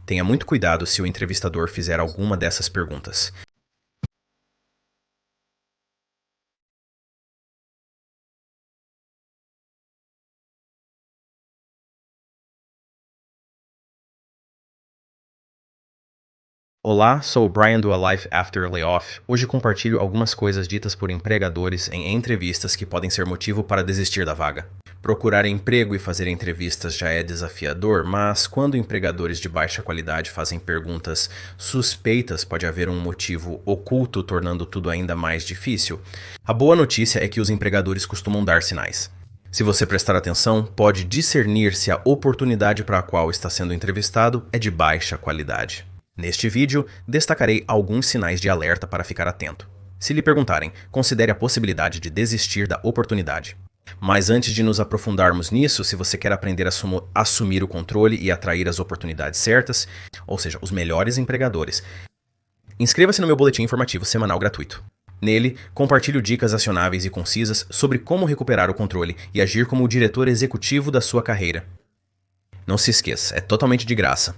Tenha muito cuidado se o entrevistador fizer alguma dessas perguntas. Olá, sou o Brian do A Life After Layoff. Hoje compartilho algumas coisas ditas por empregadores em entrevistas que podem ser motivo para desistir da vaga. Procurar emprego e fazer entrevistas já é desafiador, mas quando empregadores de baixa qualidade fazem perguntas suspeitas, pode haver um motivo oculto tornando tudo ainda mais difícil. A boa notícia é que os empregadores costumam dar sinais. Se você prestar atenção, pode discernir se a oportunidade para a qual está sendo entrevistado é de baixa qualidade. Neste vídeo, destacarei alguns sinais de alerta para ficar atento. Se lhe perguntarem, considere a possibilidade de desistir da oportunidade. Mas antes de nos aprofundarmos nisso, se você quer aprender a assumir o controle e atrair as oportunidades certas, ou seja, os melhores empregadores, inscreva-se no meu boletim informativo semanal gratuito. Nele, compartilho dicas acionáveis e concisas sobre como recuperar o controle e agir como o diretor executivo da sua carreira. Não se esqueça, é totalmente de graça.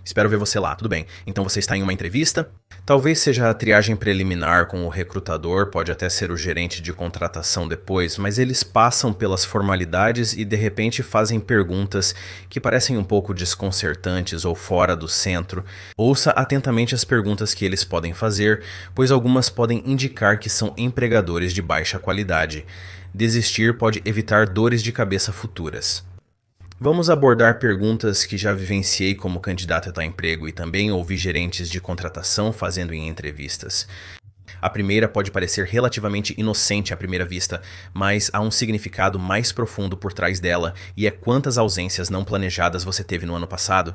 Espero ver você lá, tudo bem. Então você está em uma entrevista? Talvez seja a triagem preliminar com o recrutador, pode até ser o gerente de contratação depois, mas eles passam pelas formalidades e de repente fazem perguntas que parecem um pouco desconcertantes ou fora do centro. Ouça atentamente as perguntas que eles podem fazer, pois algumas podem indicar que são empregadores de baixa qualidade. Desistir pode evitar dores de cabeça futuras. Vamos abordar perguntas que já vivenciei como candidato a tal emprego e também ouvi gerentes de contratação fazendo em entrevistas. A primeira pode parecer relativamente inocente à primeira vista, mas há um significado mais profundo por trás dela, e é quantas ausências não planejadas você teve no ano passado.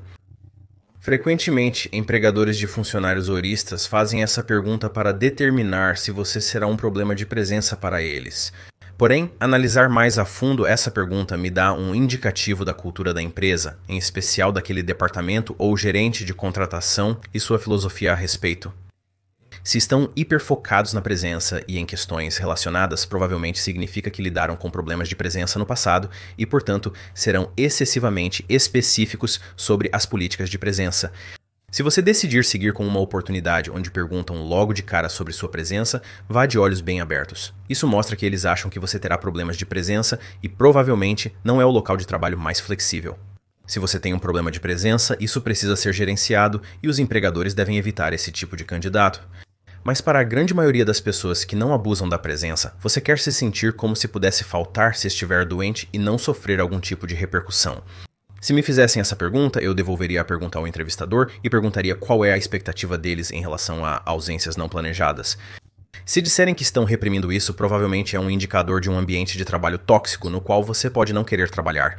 Frequentemente, empregadores de funcionários horistas fazem essa pergunta para determinar se você será um problema de presença para eles. Porém, analisar mais a fundo essa pergunta me dá um indicativo da cultura da empresa, em especial daquele departamento ou gerente de contratação e sua filosofia a respeito. Se estão hiperfocados na presença e em questões relacionadas, provavelmente significa que lidaram com problemas de presença no passado e, portanto, serão excessivamente específicos sobre as políticas de presença. Se você decidir seguir com uma oportunidade onde perguntam logo de cara sobre sua presença, vá de olhos bem abertos. Isso mostra que eles acham que você terá problemas de presença e provavelmente não é o local de trabalho mais flexível. Se você tem um problema de presença, isso precisa ser gerenciado e os empregadores devem evitar esse tipo de candidato. Mas para a grande maioria das pessoas que não abusam da presença, você quer se sentir como se pudesse faltar se estiver doente e não sofrer algum tipo de repercussão. Se me fizessem essa pergunta, eu devolveria a pergunta ao entrevistador e perguntaria qual é a expectativa deles em relação a ausências não planejadas. Se disserem que estão reprimindo isso, provavelmente é um indicador de um ambiente de trabalho tóxico no qual você pode não querer trabalhar.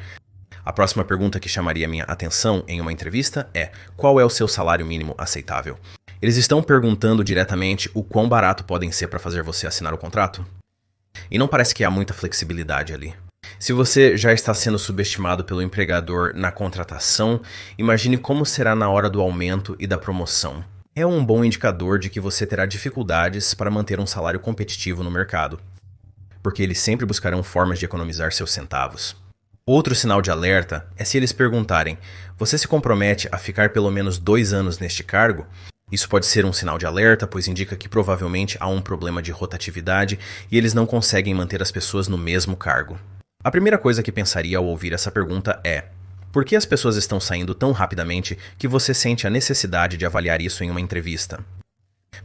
A próxima pergunta que chamaria minha atenção em uma entrevista é: qual é o seu salário mínimo aceitável? Eles estão perguntando diretamente o quão barato podem ser para fazer você assinar o contrato? E não parece que há muita flexibilidade ali. Se você já está sendo subestimado pelo empregador na contratação, imagine como será na hora do aumento e da promoção. É um bom indicador de que você terá dificuldades para manter um salário competitivo no mercado, porque eles sempre buscarão formas de economizar seus centavos. Outro sinal de alerta é se eles perguntarem: você se compromete a ficar pelo menos 2 anos neste cargo? Isso pode ser um sinal de alerta, pois indica que provavelmente há um problema de rotatividade e eles não conseguem manter as pessoas no mesmo cargo. A primeira coisa que pensaria ao ouvir essa pergunta é: por que as pessoas estão saindo tão rapidamente que você sente a necessidade de avaliar isso em uma entrevista?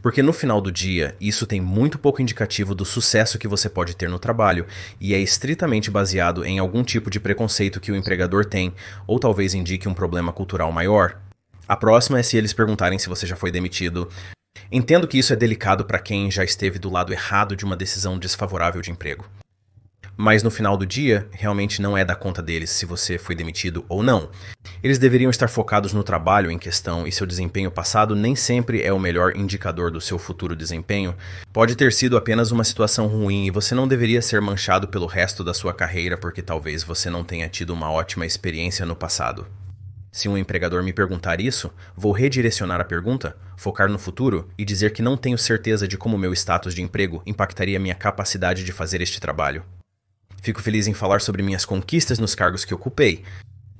Porque no final do dia, isso tem muito pouco indicativo do sucesso que você pode ter no trabalho e é estritamente baseado em algum tipo de preconceito que o empregador tem, ou talvez indique um problema cultural maior. A próxima é se eles perguntarem se você já foi demitido. Entendo que isso é delicado para quem já esteve do lado errado de uma decisão desfavorável de emprego. Mas no final do dia, realmente não é da conta deles se você foi demitido ou não. Eles deveriam estar focados no trabalho em questão e seu desempenho passado nem sempre é o melhor indicador do seu futuro desempenho. Pode ter sido apenas uma situação ruim e você não deveria ser manchado pelo resto da sua carreira porque talvez você não tenha tido uma ótima experiência no passado. Se um empregador me perguntar isso, vou redirecionar a pergunta, focar no futuro e dizer que não tenho certeza de como meu status de emprego impactaria minha capacidade de fazer este trabalho. Fico feliz em falar sobre minhas conquistas nos cargos que ocupei.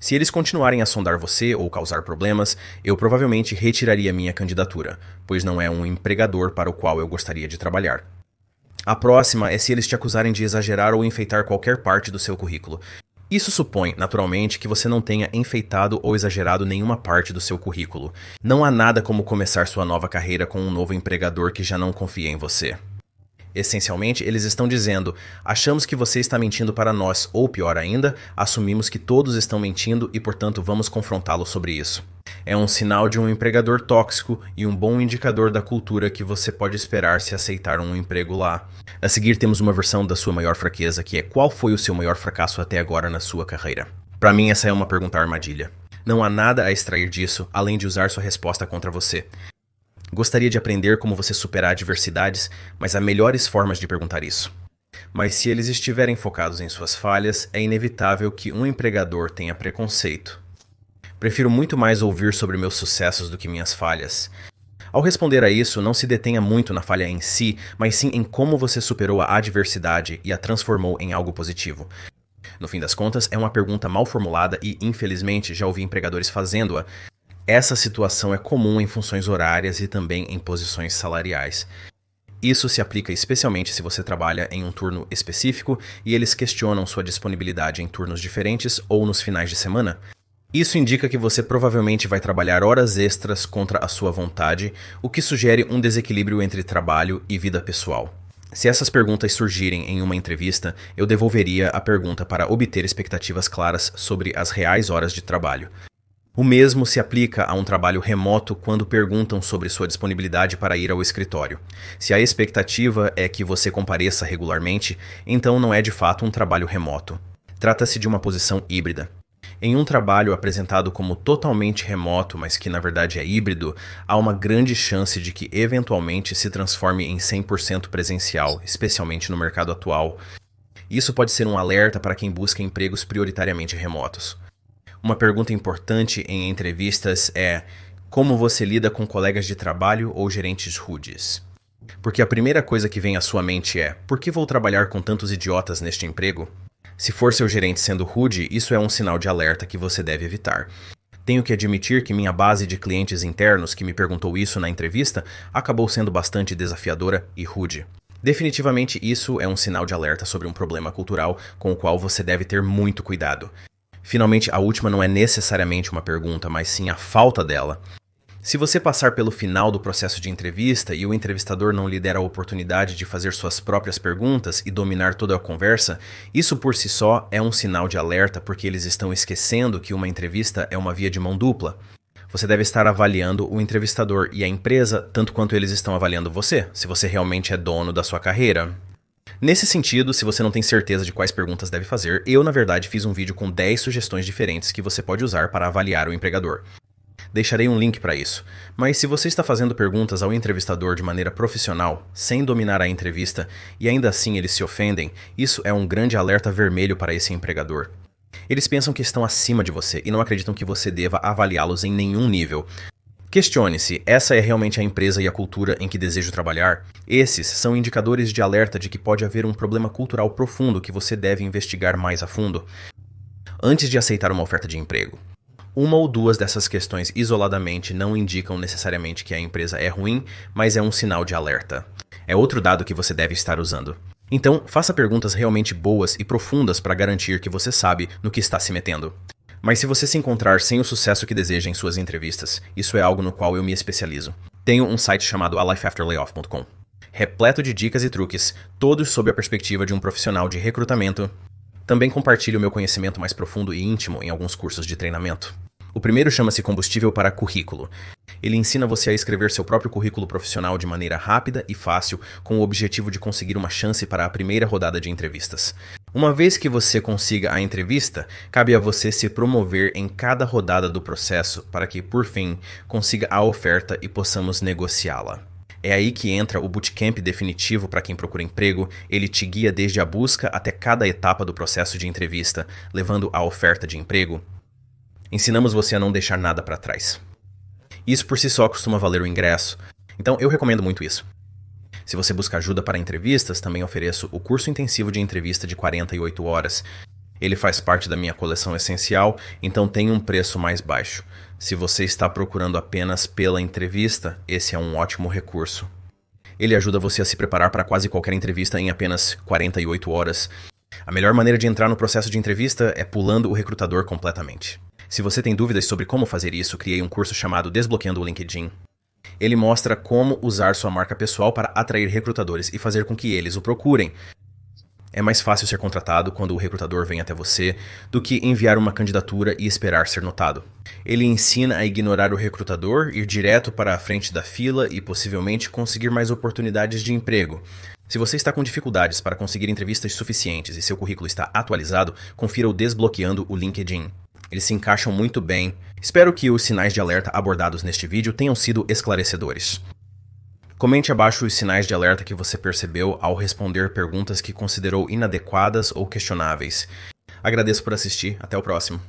Se eles continuarem a sondar você ou causar problemas, eu provavelmente retiraria minha candidatura, pois não é um empregador para o qual eu gostaria de trabalhar. A próxima é se eles te acusarem de exagerar ou enfeitar qualquer parte do seu currículo. Isso supõe, naturalmente, que você não tenha enfeitado ou exagerado nenhuma parte do seu currículo. Não há nada como começar sua nova carreira com um novo empregador que já não confia em você. Essencialmente, eles estão dizendo: achamos que você está mentindo para nós, ou pior ainda, assumimos que todos estão mentindo e, portanto, vamos confrontá-lo sobre isso. É um sinal de um empregador tóxico e um bom indicador da cultura que você pode esperar se aceitar um emprego lá. A seguir temos uma versão da sua maior fraqueza, que é: qual foi o seu maior fracasso até agora na sua carreira? Para mim, essa é uma pergunta armadilha. Não há nada a extrair disso, além de usar sua resposta contra você. Gostaria de aprender como você superar adversidades, mas há melhores formas de perguntar isso. Mas se eles estiverem focados em suas falhas, é inevitável que um empregador tenha preconceito. Prefiro muito mais ouvir sobre meus sucessos do que minhas falhas. Ao responder a isso, não se detenha muito na falha em si, mas sim em como você superou a adversidade e a transformou em algo positivo. No fim das contas, é uma pergunta mal formulada e, infelizmente, já ouvi empregadores fazendo-a. Essa situação é comum em funções horárias e também em posições salariais. Isso se aplica especialmente se você trabalha em um turno específico e eles questionam sua disponibilidade em turnos diferentes ou nos finais de semana. Isso indica que você provavelmente vai trabalhar horas extras contra a sua vontade, o que sugere um desequilíbrio entre trabalho e vida pessoal. Se essas perguntas surgirem em uma entrevista, eu devolveria a pergunta para obter expectativas claras sobre as reais horas de trabalho. O mesmo se aplica a um trabalho remoto quando perguntam sobre sua disponibilidade para ir ao escritório. Se a expectativa é que você compareça regularmente, então não é de fato um trabalho remoto. Trata-se de uma posição híbrida. Em um trabalho apresentado como totalmente remoto, mas que na verdade é híbrido, há uma grande chance de que eventualmente se transforme em 100% presencial, especialmente no mercado atual. Isso pode ser um alerta para quem busca empregos prioritariamente remotos. Uma pergunta importante em entrevistas é: como você lida com colegas de trabalho ou gerentes rudes? Porque a primeira coisa que vem à sua mente é: por que vou trabalhar com tantos idiotas neste emprego? Se for seu gerente sendo rude, isso é um sinal de alerta que você deve evitar. Tenho que admitir que minha base de clientes internos que me perguntou isso na entrevista acabou sendo bastante desafiadora e rude. Definitivamente isso é um sinal de alerta sobre um problema cultural com o qual você deve ter muito cuidado. Finalmente, a última não é necessariamente uma pergunta, mas sim a falta dela. Se você passar pelo final do processo de entrevista e o entrevistador não lhe der a oportunidade de fazer suas próprias perguntas e dominar toda a conversa, isso por si só é um sinal de alerta porque eles estão esquecendo que uma entrevista é uma via de mão dupla. Você deve estar avaliando o entrevistador e a empresa tanto quanto eles estão avaliando você, se você realmente é dono da sua carreira. Nesse sentido, se você não tem certeza de quais perguntas deve fazer, eu na verdade fiz um vídeo com 10 sugestões diferentes que você pode usar para avaliar o empregador. Deixarei um link para isso. Mas se você está fazendo perguntas ao entrevistador de maneira profissional, sem dominar a entrevista, e ainda assim eles se ofendem, isso é um grande alerta vermelho para esse empregador. Eles pensam que estão acima de você e não acreditam que você deva avaliá-los em nenhum nível. Questione-se, essa é realmente a empresa e a cultura em que desejo trabalhar? Esses são indicadores de alerta de que pode haver um problema cultural profundo que você deve investigar mais a fundo antes de aceitar uma oferta de emprego. Uma ou duas dessas questões isoladamente não indicam necessariamente que a empresa é ruim, mas é um sinal de alerta. É outro dado que você deve estar usando. Então, faça perguntas realmente boas e profundas para garantir que você sabe no que está se metendo. Mas se você se encontrar sem o sucesso que deseja em suas entrevistas, isso é algo no qual eu me especializo. Tenho um site chamado alifeafterlayoff.com, repleto de dicas e truques, todos sob a perspectiva de um profissional de recrutamento. Também compartilho meu conhecimento mais profundo e íntimo em alguns cursos de treinamento. O primeiro chama-se Combustível para Currículo. Ele ensina você a escrever seu próprio currículo profissional de maneira rápida e fácil, com o objetivo de conseguir uma chance para a primeira rodada de entrevistas. Uma vez que você consiga a entrevista, cabe a você se promover em cada rodada do processo para que, por fim, consiga a oferta e possamos negociá-la. É aí que entra o bootcamp definitivo para quem procura emprego. Ele te guia desde a busca até cada etapa do processo de entrevista, levando à oferta de emprego. Ensinamos você a não deixar nada para trás. Isso por si só costuma valer o ingresso, então eu recomendo muito isso. Se você busca ajuda para entrevistas, também ofereço o curso intensivo de entrevista de 48 horas. Ele faz parte da minha coleção essencial, então tem um preço mais baixo. Se você está procurando apenas pela entrevista, esse é um ótimo recurso. Ele ajuda você a se preparar para quase qualquer entrevista em apenas 48 horas. A melhor maneira de entrar no processo de entrevista é pulando o recrutador completamente. Se você tem dúvidas sobre como fazer isso, criei um curso chamado Desbloqueando o LinkedIn. Ele mostra como usar sua marca pessoal para atrair recrutadores e fazer com que eles o procurem. É mais fácil ser contratado quando o recrutador vem até você do que enviar uma candidatura e esperar ser notado. Ele ensina a ignorar o recrutador, ir direto para a frente da fila e possivelmente conseguir mais oportunidades de emprego. Se você está com dificuldades para conseguir entrevistas suficientes e seu currículo está atualizado, confira o Desbloqueando o LinkedIn. Eles se encaixam muito bem. Espero que os sinais de alerta abordados neste vídeo tenham sido esclarecedores. Comente abaixo os sinais de alerta que você percebeu ao responder perguntas que considerou inadequadas ou questionáveis. Agradeço por assistir, até o próximo.